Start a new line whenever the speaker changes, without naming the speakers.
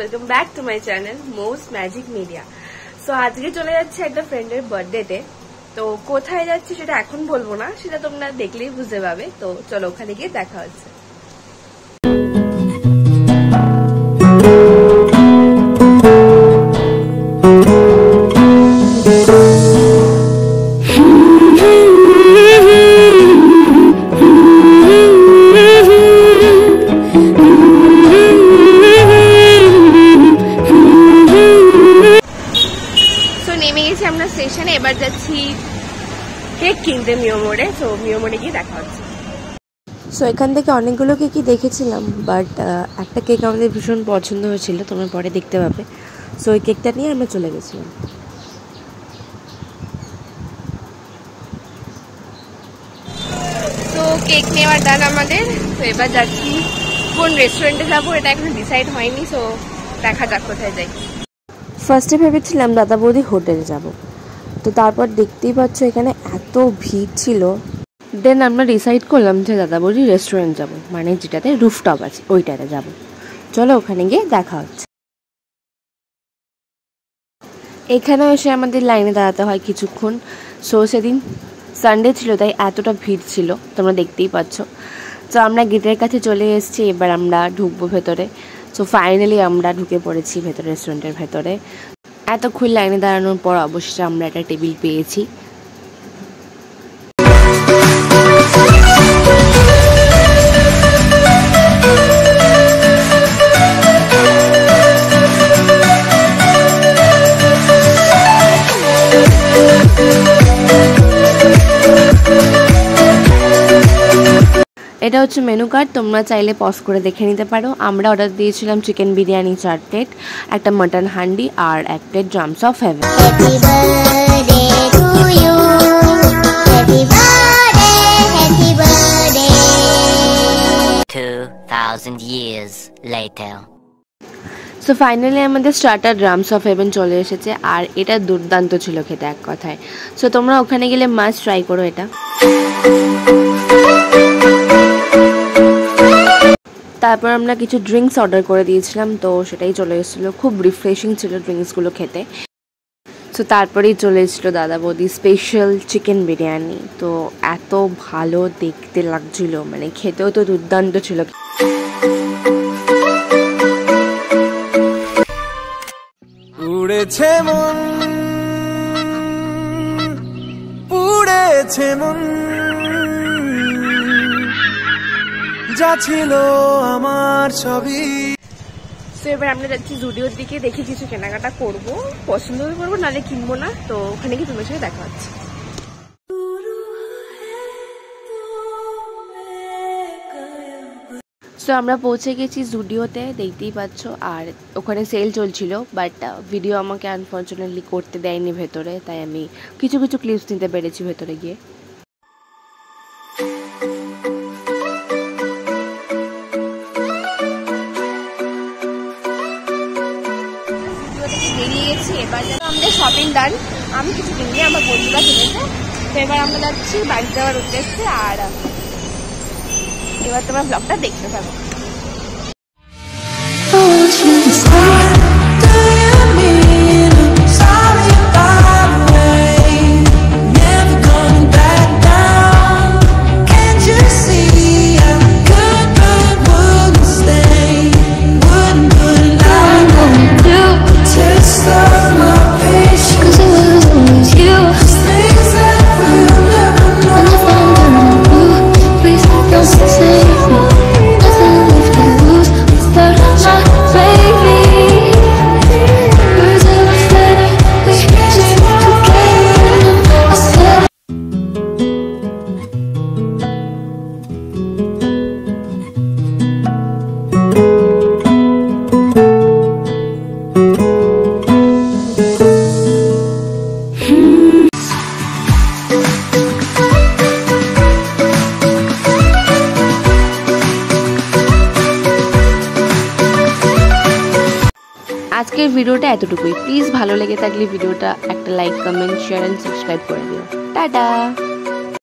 Welcome back to my channel most magic media. So आज के चले जाच्छे एक फ्रेंडर बार्थडे तो कोथाय जाच्छी सेटा एखन बोलबो ना, सेटा तोमरा देखलेई बुझते पारबे। तो चलो ओखाने गिये देखा हच्छे। স্টেশনে এবার যাচ্ছি কেক কিনতে মিও মোড়ে। তো মিও মোড়ে গিয়ে দেখা হচ্ছে।
সো এখান থেকে অনেকগুলো কেকই দেখেছিলাম, বাট একটা কেক আমাদের ভীষণ পছন্দ হয়েছিল, তোমরা পরে দেখতে পাবে। সো ওই কেকটা নিয়ে আমরা চলে গেছিলাম।
তো কেক নেওয়ার ডান আমাদের। তো এবার যাচ্ছি কোন রেস্টুরেন্টে যাবো এটা এখনো ডিসাইড হয়নি। সো দেখা যাক কোথায় যাই।
ফার্স্টে ভেবেছিলাম দাদা বৌদি হোটেলে যাব, তো তারপর দেখতেই পাচ্ছ এখানে এত ভিড় ছিল। দেন আমরা ডিসাইড করলাম যে দাদা বৌদি রেস্টুরেন্ট যাব, মানে যেটাতে রুফটপ আছে ওইটাতে যাব। চলো ওখানে গিয়ে দেখা হচ্ছে। এখানেও এসে আমাদের লাইনে দাঁড়াতে হয় কিছুক্ষণ। সো সেদিন সানডে ছিল তাই এতটা ভিড় ছিল, তোমরা দেখতেই পাচ্ছ। তো আমরা গেটের কাছে চলে এসেছি, এবার আমরা ঢুকবো ভেতরে। সো ফাইনালি আমরা ঢুকে পড়েছি ভেতরে, রেস্টুরেন্টের ভেতরে। এতক্ষণ লাইনে দাঁড়ানোর পর অবশ্যই আমরা একটা টেবিল পেয়েছি। এটা হচ্ছে মেনু কার্ড, তোমরা চাইলে পজ করে দেখে নিতে পারো। আমরা অর্ডার দিয়েছিলাম চিকেন বিরিয়ানি 4 প্লেট, একটা মাটন হান্ডি আর 1 plate drums of heaven. Happy birthday to you, happy birthday, happy birthday. 2000 years later. So finally আমাদের স্টার্টার ড্রামস অফ হেভেন চলে এসেছে, আর এটা দুর্দান্ত ছিল খেতে এক কথায়। সো তোমরা ওখানে গেলে মাস্ট ট্রাই করো এটা। তারপর আমরা কিছু ড্রিঙ্কস অর্ডার করে দিয়েছিলাম, তো সেটাই চলে এসেছিলো। খুব রিফ্রেশিং ছিল ড্রিঙ্কসগুলো খেতে। সো তারপরেই চলে এসেছিলো দাদা বৌদি স্পেশাল চিকেন বিরিয়ানি। তো এত ভালো দেখতে লাগছিল, মানে খেতেও তো দুর্দান্ত ছিল।
উড়েছে মন, উড়েছে মন, যা ছিল আমার সবই।
তো এবার আমরা যাচ্ছি জুডিওর দিকে, দেখি কিছু কেনাকাটা করব, পছন্দ হয়ে করবো, নাহলে কিনবো না। তো ওখানে গিয়ে তোমার সাথে দেখা হচ্ছে।
সো আমরা পৌঁছে গেছি জুডিওতে, দেখতেই পাচ্ছ। আর ওখানে সেল চলছিল, বাট ভিডিও আমাকে আনফর্চুনেটলি করতে দেয়নি ভেতরে, তাই আমি কিছু কিছু ক্লিপস নিতে পেরেছি ভেতরে গিয়ে।
বেরিয়ে গেছি, এবার যেন আমাদের শপিং ডান। আমি কিছু কিনি, আমার বন্ধুরা কিনেছে। তো এবার আমরা যাচ্ছি বাড়ি যাওয়ার উদ্দেশ্যে। আর এবার তোমার ব্লগটা দেখতে থাকো।
Save me, nothing
আজকের ভিডিওটা এতটুকুই। প্লিজ ভালো লেগে থাকলে ভিডিওটা একটা like, comment, share and subscribe করে দিও। টাটা।